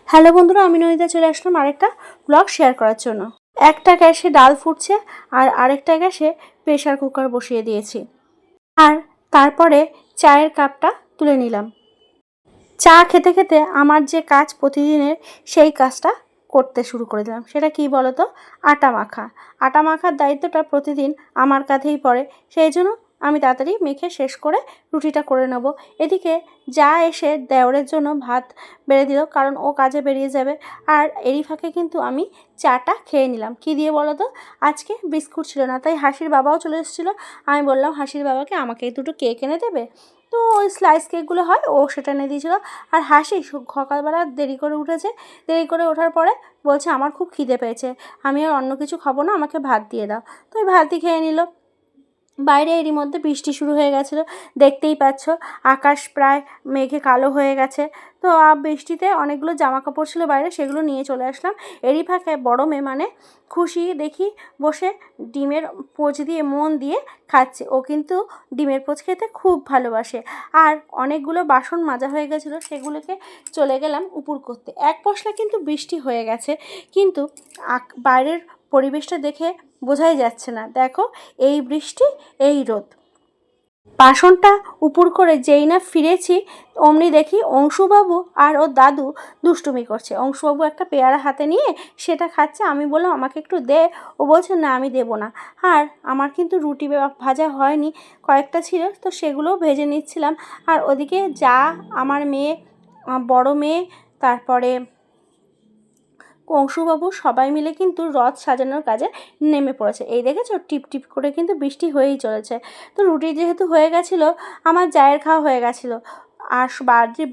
Hello বন্ধুরা, আমি ননিতা চলে আসলাম আরেকটা ব্লগ শেয়ার করার জন্য। একটা গ্যাসে ডাল ফুটছে আর আরেকটা গ্যাসে প্রেসার কুকার বসিয়ে দিয়েছি। আর তারপরে চায়ের কাপটা তুলে নিলাম। চা খেতে খেতে আমার যে কাজ প্রতিদিনের, সেই কাজটা করতে শুরু করে দিলাম। সেটা কি বলো তো? আটা মাখা। আটা মাখার দায়িত্বটা প্রতিদিন আমার কাঁধেই পড়ে। সেই জন্য আমি তাড়াতাড়ি মেখে শেষ করে রুটিটা করে নেব। এদিকে যা এসে দেওরের জন্য ভাত বেড়ে দিল, কারণ ও কাজে বেরিয়ে যাবে। আর এরই ফাঁকে কিন্তু আমি চাটা খেয়ে নিলাম। কি দিয়ে বলো তো? আজকে বিস্কুট ছিল না, তাই হাসির বাবাও চলে এসেছিলো। আমি বললাম হাসির বাবাকে আমাকে দুটো কেক এনে দেবে। তো ওই স্লাইস কেকগুলো হয়, ও সেটা এনে দিয়েছিলো। আর হাসি সকালবেলা দেরি করে উঠেছে। দেরি করে ওঠার পরে বলছে আমার খুব খিদে পেয়েছে, আমি আর অন্য কিছু খাবো না, আমাকে ভাত দিয়ে দাও। তো ওই ভাতই খেয়ে নিল। বাইরে এরই মধ্যে বৃষ্টি শুরু হয়ে গেছিলো, দেখতেই পাচ্ছ আকাশ প্রায় মেঘে কালো হয়ে গেছে। তো বৃষ্টিতে অনেকগুলো জামা কাপড় ছিল বাইরে, সেগুলো নিয়ে চলে আসলাম। এরই ফাঁকে বড় মেয়ে মানে খুশি দেখি বসে ডিমের পোচ দিয়ে মন দিয়ে খাচ্ছে। ও কিন্তু ডিমের পোচ খেতে খুব ভালোবাসে। আর অনেকগুলো বাসন মাজা হয়ে গেছিলো, সেগুলোকে চলে গেলাম উপুর করতে। এক পশলা কিন্তু বৃষ্টি হয়ে গেছে, কিন্তু বাইরের পরিবেশটা দেখে বোঝাই যাচ্ছে না। দেখো, এই বৃষ্টি এই রোদ। বাসনটা উপুর করে যেই না ফিরেছি, অমনি দেখি অংশুবাবু আর ওর দাদু দুষ্টুমি করছে। অংশুবাবু একটা পেয়ারা হাতে নিয়ে সেটা খাচ্ছে। আমি বললাম আমাকে একটু দে। ও বলছে না, আমি দেবো না। আর আমার কিন্তু রুটি ভাজা হয়নি, কয়েকটা ছিল, তো সেগুলোও ভেজে নিচ্ছিলাম। আর ওদিকে যা আমার মেয়ে, বড় মেয়ে, তারপরে অংশুবাবু সবাই মিলে কিন্তু রথ সাজানোর কাজে নেমে পড়েছে। এই দেখেছো, টিপ টিপ করে কিন্তু বৃষ্টি হয়েই চলেছে। তো রুটি যেহেতু হয়ে গেছিলো, আমার জায়ের খাওয়া হয়ে গেছিলো, আর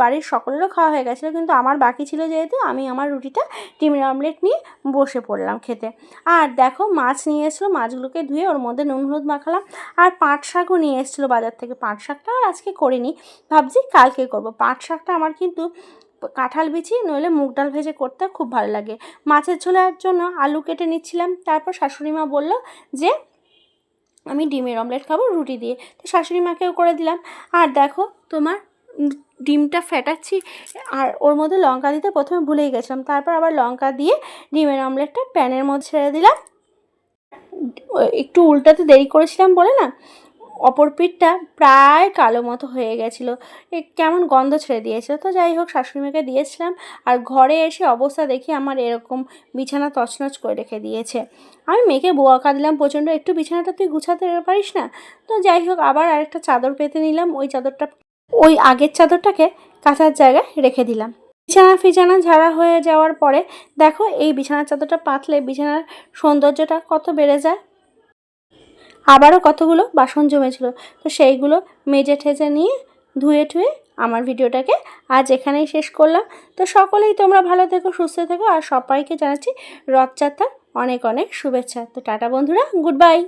বাড়ির সকলেরও খাওয়া হয়ে গেছিলো, কিন্তু আমার বাকি ছিল যেহেতু, আমি আমার রুটিটা ডিমের অমলেট নিয়ে বসে পড়লাম খেতে। আর দেখো, মাছ নিয়ে এসেছিলো, মাছগুলোকে ধুয়ে ওর মধ্যে নুন হলুদ মাখালাম। আর পাট শাকও নিয়ে এসেছিলো বাজার থেকে। পাট শাকটা আর আজকে করিনি, ভাবছি কালকে করব। পাট শাকটা আমার কিন্তু কাঁঠাল বিচি নইলে মুগ ডাল ভেজে করতে খুব ভালো লাগে। মাছের ঝোলের জন্য আলু কেটে নিচ্ছিলাম। তারপর শাশুড়ি মা বলল যে আমি ডিমের অমলেট খাবো রুটি দিয়ে, তো শাশুড়ি মাকেও করে দিলাম। আর দেখো তোমার ডিমটা ফেটাচ্ছি, আর ওর মধ্যে লঙ্কা দিতে প্রথমে ভুলেই গেছিলাম। তারপর আবার লঙ্কা দিয়ে ডিমের অমলেটটা প্যানের মধ্যে ছেড়ে দিলাম। একটু উল্টাতে দেরি করেছিলাম বলে না, অপর পিঠটা প্রায় কালো মতো হয়ে গেছিলো, কেমন গন্ধ ছেড়ে দিয়েছিল। তো যাই হোক, শাশুড়িমাকে দিয়েছিলাম। আর ঘরে এসে অবস্থা দেখি আমার এরকম, বিছানা তছনছ করে রেখে দিয়েছে। আমি মেয়েকে বকা দিলাম প্রচণ্ড, একটু বিছানাটা তুই গুছাতে পারিস না? তো যাই হোক, আবার আরেকটা চাদর পেতে নিলাম। ওই চাদরটা, ওই আগের চাদরটাকে কাঁচার জায়গায় রেখে দিলাম। বিছানা ঝাড়া হয়ে যাওয়ার পরে দেখো, এই বিছানার চাদরটা পাতলে বিছানার সৌন্দর্যটা কত বেড়ে যায়। আবারও কতগুলো বাসন জমেছিল, তো সেইগুলো মেজে ঠেজে নিয়ে ধুয়ে ঠুয়ে আমার ভিডিওটাকে আজ এখানেই শেষ করলাম। তো সকলেই তোমরা ভালো থেকো, সুস্থ থেকো, আর সবাইকে জানাচ্ছি রথযাত্রার অনেক অনেক শুভেচ্ছা। তো টাটা বন্ধুরা, গুড বাই।